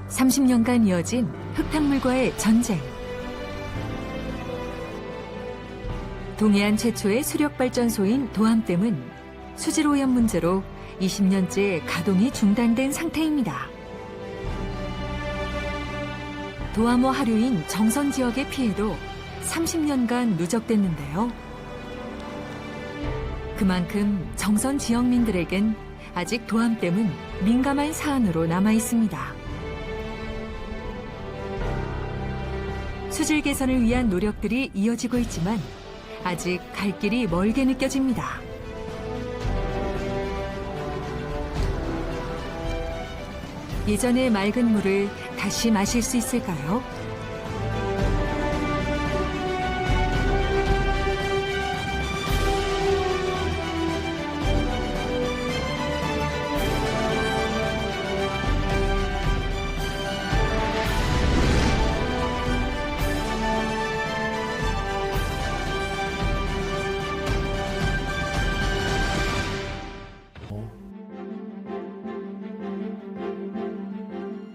30년간 이어진 흙탕물과의 전쟁. 동해안 최초의 수력발전소인 도암댐은 수질오염 문제로 20년째 가동이 중단된 상태입니다. 도암호 하류인 정선 지역의 피해도 30년간 누적됐는데요. 그만큼 정선 지역민들에겐 아직 도암댐은 민감한 사안으로 남아 있습니다. 수질 개선을 위한 노력들이 이어지고 있지만 아직 갈 길이 멀게 느껴집니다. 예전의 맑은 물을 다시 마실 수 있을까요?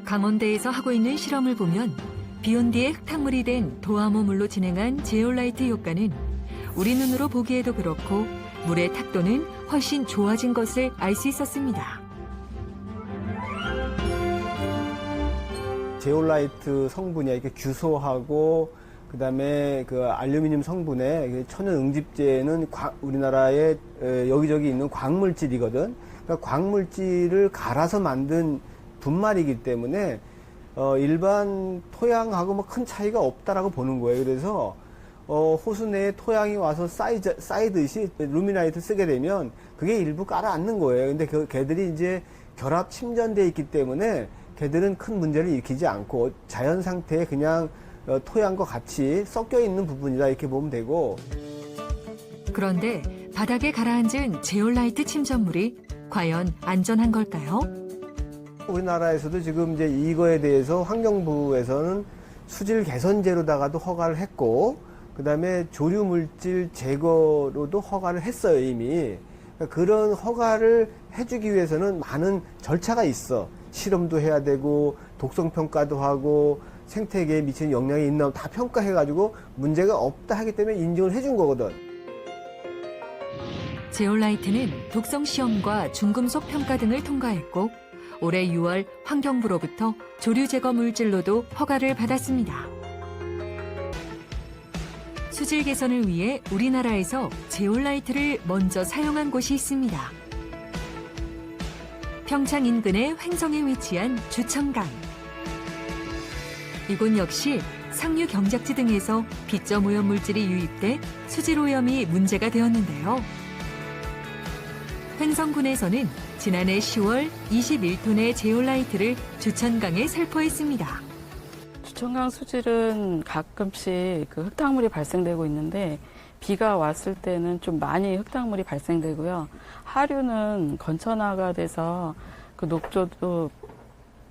강원대에서 하고 있는 실험을 보면 비온 뒤에 흙탕물이 된 도암호물로 진행한 제올라이트 효과는 우리 눈으로 보기에도 그렇고 물의 탁도는 훨씬 좋아진 것을 알 수 있었습니다. 제올라이트 성분이 이렇게 규소하고 그다음에 그 알루미늄 성분의 천연 응집제는 우리나라에 여기저기 있는 광물질이거든. 그러니까 광물질을 갈아서 만든 분말이기 때문에 일반 토양하고 뭐 큰 차이가 없다라고 보는 거예요. 그래서 호수 내에 토양이 와서 쌓이듯이 루미나이트 쓰게 되면 그게 일부 깔아앉는 거예요. 근데 걔들이 이제 결합 침전돼 있기 때문에 걔들은 큰 문제를 일으키지 않고 자연 상태에 그냥 토양과 같이 섞여 있는 부분이다 이렇게 보면 되고. 그런데 바닥에 가라앉은 제올라이트 침전물이 과연 안전한 걸까요? 우리나라에서도 지금 이제 이거에 대해서 환경부에서는 수질 개선제로다가도 허가를 했고, 그 다음에 조류 물질 제거로도 허가를 했어요, 이미. 그러니까 그런 허가를 해주기 위해서는 많은 절차가 있어. 실험도 해야 되고, 독성 평가도 하고, 생태계에 미치는 영향이 있나 다 평가해가지고 문제가 없다 하기 때문에 인증을 해준 거거든. 제올라이트는 독성 시험과 중금속 평가 등을 통과했고 올해 6월 환경부로부터 조류 제거 물질로도 허가를 받았습니다. 수질 개선을 위해 우리나라에서 제올라이트를 먼저 사용한 곳이 있습니다. 평창 인근의 횡성에 위치한 주천강. 이곳 역시 상류 경작지 등에서 비점 오염 물질이 유입돼 수질 오염이 문제가 되었는데요. 횡성군에서는 지난해 10월 21톤의 제올라이트를 주천강에 살포했습니다. 주천강 수질은 가끔씩 그 흙탕물이 발생되고 있는데 비가 왔을 때는 좀 많이 흙탕물이 발생되고요. 하류는 건천화가 돼서 그 녹조도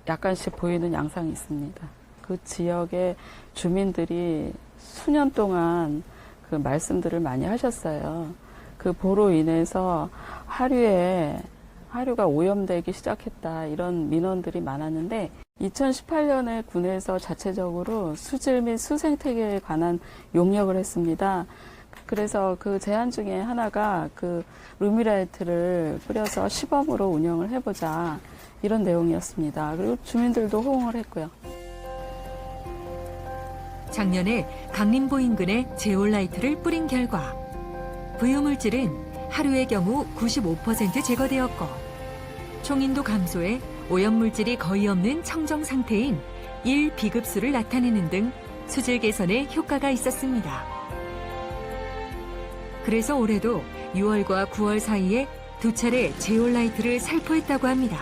약간씩 보이는 양상이 있습니다. 그 지역의 주민들이 수년 동안 그 말씀들을 많이 하셨어요. 그 보로 인해서 하류가 오염되기 시작했다 이런 민원들이 많았는데 2018년에 군에서 자체적으로 수질 및 수생태계에 관한 용역을 했습니다. 그래서 그 제안 중에 하나가 그 루미라이트를 뿌려서 시범으로 운영을 해보자 이런 내용이었습니다. 그리고 주민들도 호응을 했고요. 작년에 강림보 인근에 제올라이트를 뿌린 결과 부유물질은 하루의 경우 95% 제거되었고 총인도 감소해 오염물질이 거의 없는 청정 상태인 1비급수를 나타내는 등 수질 개선에 효과가 있었습니다. 그래서 올해도 6월과 9월 사이에 2차례 제올라이트를 살포했다고 합니다.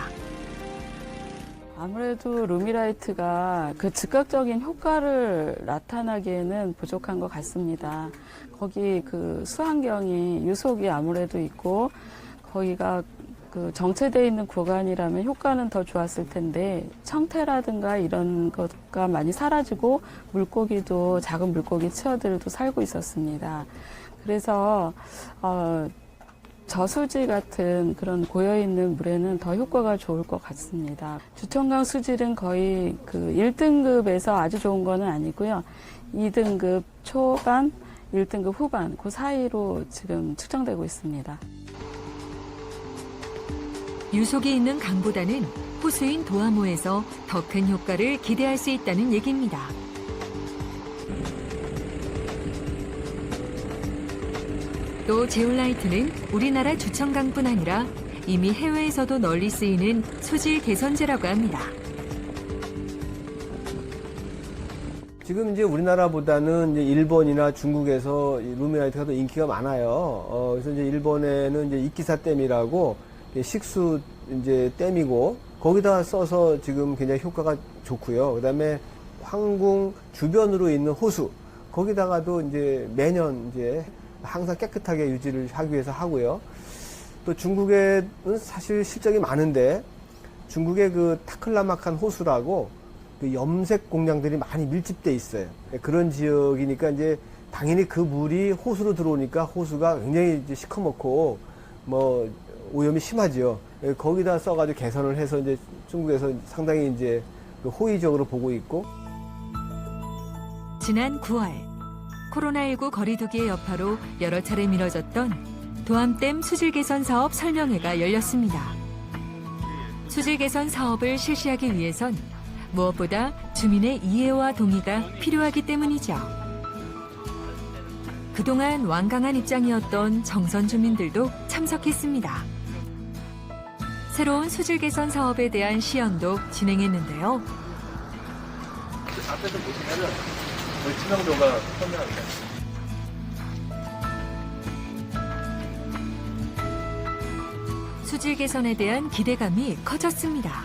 아무래도 루미라이트가 그 즉각적인 효과를 나타나기에는 부족한 것 같습니다. 거기 그 수환경이 유속이 아무래도 있고 거기가 그 정체되어 있는 구간이라면 효과는 더 좋았을 텐데 청태라든가 이런 것가 많이 사라지고 물고기도 작은 물고기 치어들도 살고 있었습니다. 그래서 저수지 같은 그런 고여있는 물에는 더 효과가 좋을 것 같습니다. 주천강 수질은 거의 그 1등급에서 아주 좋은 거는 아니고요. 2등급 초반, 1등급 후반 그 사이로 지금 측정되고 있습니다. 유속이 있는 강보다는 호수인 도하모에서 더 큰 효과를 기대할 수 있다는 얘기입니다. 또 제올라이트는 우리나라 주천강뿐 아니라 이미 해외에서도 널리 쓰이는 수질 개선제라고 합니다. 지금 이제 우리나라보다는 이제 일본이나 중국에서 이 루미나이트가 더 인기가 많아요. 그래서 이제 일본에는 이제 이키사 댐이라고 식수 이제 댐이고 거기다 써서 지금 굉장히 효과가 좋고요. 그다음에 황궁 주변으로 있는 호수 거기다가도 이제 매년 이제 항상 깨끗하게 유지를 하기 위해서 하고요. 또 중국에는 사실 실적이 많은데 중국의 그 타클라마칸 호수라고 그 염색 공장들이 많이 밀집돼 있어요. 그런 지역이니까 이제 당연히 그 물이 호수로 들어오니까 호수가 굉장히 이제 시커멓고 뭐 오염이 심하죠. 거기다 써가지고 개선을 해서 이제 중국에서 상당히 이제 호의적으로 보고 있고. 지난 9월 코로나19 거리두기의 여파로 여러 차례 미뤄졌던 도암댐 수질 개선 사업 설명회가 열렸습니다. 수질 개선 사업을 실시하기 위해선 무엇보다 주민의 이해와 동의가 필요하기 때문이죠. 그동안 완강한 입장이었던 정선 주민들도 참석했습니다. 새로운 수질 개선 사업에 대한 시연도 진행했는데요. 앞에서 보시면은 우리 지명도가 선명합니다. 수질 개선에 대한 기대감이 커졌습니다.